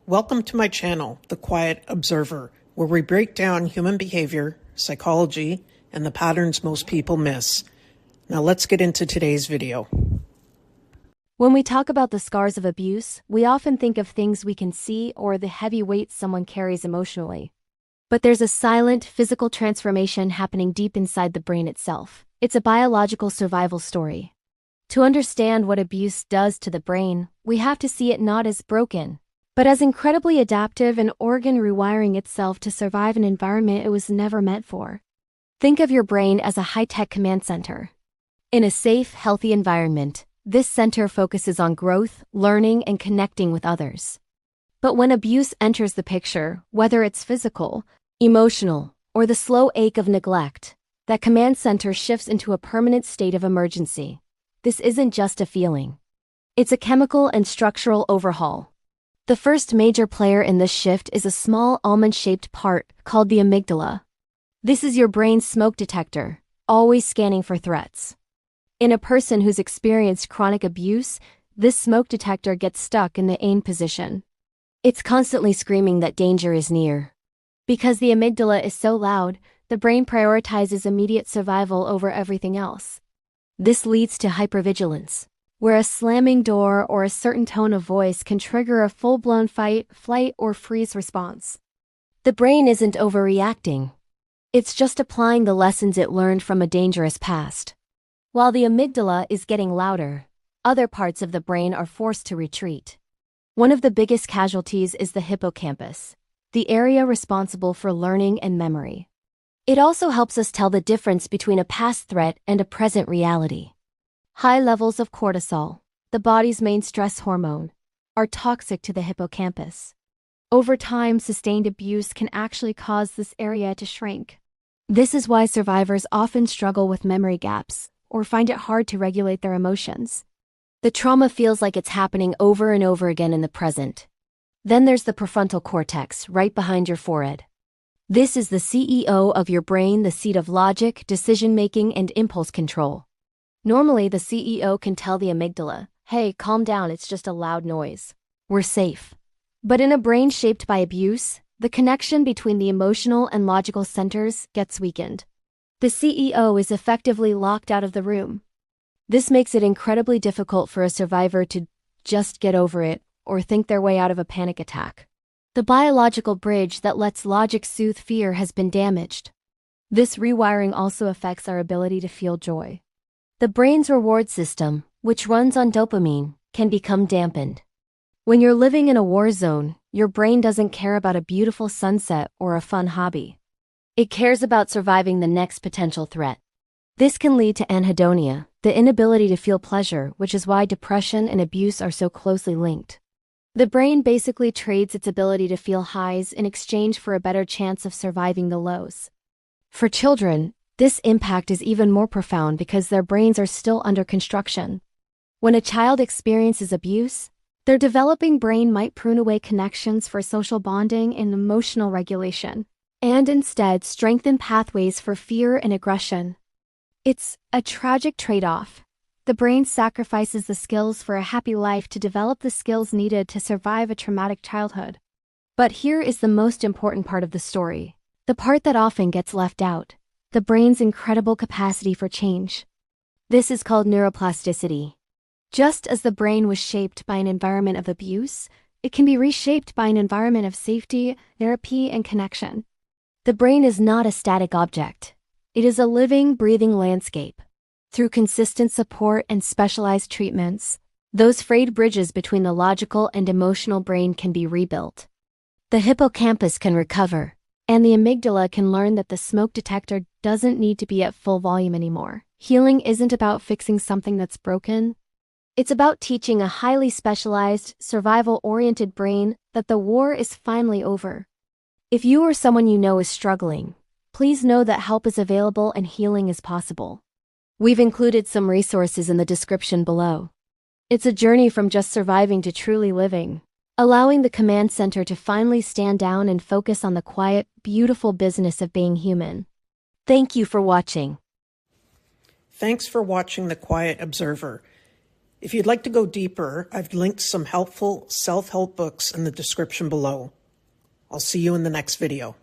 Welcome to my channel, The Quiet Observer, where we break down human behavior, psychology, and the patterns most people miss. Now let's get into today's video. When we talk about the scars of abuse, we often think of things we can see or the heavy weight someone carries emotionally. But there's a silent, physical transformation happening deep inside the brain itself. It's a biological survival story. To understand what abuse does to the brain, we have to see it not as broken, but as incredibly adaptive, an organ rewiring itself to survive an environment it was never meant for. Think of your brain as a high-tech command center. In a safe, healthy environment, this center focuses on growth, learning, and connecting with others. But when abuse enters the picture, whether it's physical, emotional, or the slow ache of neglect, that command center shifts into a permanent state of emergency. This isn't just a feeling. It's a chemical and structural overhaul. The first major player in this shift is a small almond-shaped part called the amygdala. This is your brain's smoke detector, always scanning for threats. In a person who's experienced chronic abuse, this smoke detector gets stuck in the aim position. It's constantly screaming that danger is near. Because the amygdala is so loud, the brain prioritizes immediate survival over everything else. This leads to hypervigilance, where a slamming door or a certain tone of voice can trigger a full-blown fight, flight, or freeze response. The brain isn't overreacting. It's just applying the lessons it learned from a dangerous past. While the amygdala is getting louder, other parts of the brain are forced to retreat. One of the biggest casualties is the hippocampus, the area responsible for learning and memory. It also helps us tell the difference between a past threat and a present reality. High levels of cortisol, the body's main stress hormone, are toxic to the hippocampus. Over time, sustained abuse can actually cause this area to shrink. This is why survivors often struggle with memory gaps or find it hard to regulate their emotions. The trauma feels like it's happening over and over again in the present. Then there's the prefrontal cortex, right behind your forehead. This is the CEO of your brain, the seat of logic, decision-making, and impulse control. Normally, the CEO can tell the amygdala, "Hey, calm down, it's just a loud noise. We're safe." But in a brain shaped by abuse, the connection between the emotional and logical centers gets weakened. The CEO is effectively locked out of the room. This makes it incredibly difficult for a survivor to just get over it or think their way out of a panic attack. The biological bridge that lets logic soothe fear has been damaged. This rewiring also affects our ability to feel joy. The brain's reward system, which runs on dopamine, can become dampened. When you're living in a war zone, your brain doesn't care about a beautiful sunset or a fun hobby. It cares about surviving the next potential threat. This can lead to anhedonia, the inability to feel pleasure, which is why depression and abuse are so closely linked. The brain basically trades its ability to feel highs in exchange for a better chance of surviving the lows. For children, this impact is even more profound because their brains are still under construction. When a child experiences abuse, their developing brain might prune away connections for social bonding and emotional regulation, and instead strengthen pathways for fear and aggression. It's a tragic trade-off. The brain sacrifices the skills for a happy life to develop the skills needed to survive a traumatic childhood. But here is the most important part of the story, the part that often gets left out: the brain's incredible capacity for change. This is called neuroplasticity. Just as the brain was shaped by an environment of abuse, it can be reshaped by an environment of safety, therapy, and connection. The brain is not a static object. It is a living, breathing landscape. Through consistent support and specialized treatments, those frayed bridges between the logical and emotional brain can be rebuilt. The hippocampus can recover, and the amygdala can learn that the smoke detector doesn't need to be at full volume anymore. Healing isn't about fixing something that's broken. It's about teaching a highly specialized, survival-oriented brain that the war is finally over. If you or someone you know is struggling, please know that help is available and healing is possible. We've included some resources in the description below. It's a journey from just surviving to truly living, allowing the command center to finally stand down and focus on the quiet, beautiful business of being human. Thank you for watching. Thanks for watching The Quiet Observer. If you'd like to go deeper, I've linked some helpful self-help books in the description below. I'll see you in the next video.